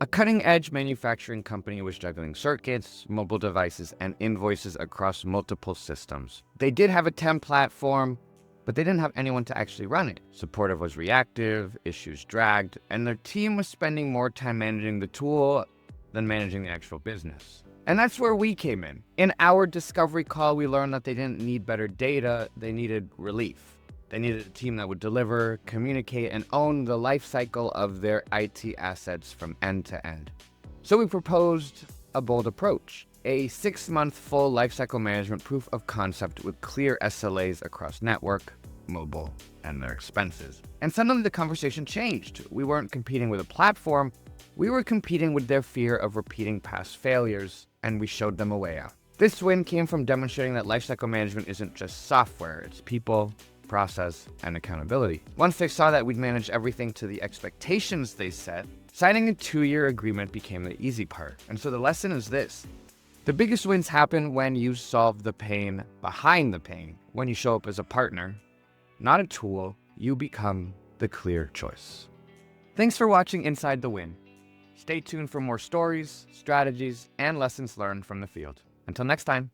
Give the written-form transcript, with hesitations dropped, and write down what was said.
A cutting-edge manufacturing company was juggling circuits, mobile devices, and invoices across multiple systems. They did have a TEM platform, but they didn't have anyone to actually run it. Support was reactive, issues dragged, and their team was spending more time managing the tool than managing the actual business. And that's where we came in. In our discovery call, we learned that they didn't need better data, they needed relief. They needed a team that would deliver, communicate, and own the life cycle of their IT assets from end to end. So we proposed a bold approach, a 6-month full lifecycle management proof of concept with clear SLAs across network, mobile, and their expenses. And suddenly the conversation changed. We weren't competing with a platform, we were competing with their fear of repeating past failures, and we showed them a way out. This win came from demonstrating that lifecycle management isn't just software, it's people, process, and accountability. Once they saw that we'd manage everything to the expectations they set, signing a 2-year agreement became the easy part. And so the lesson is this: the biggest wins happen when you solve the pain behind the pain. When you show up as a partner, not a tool, you become the clear choice. Thanks for watching Inside the Win. Stay tuned for more stories, strategies, and lessons learned from the field. Until next time.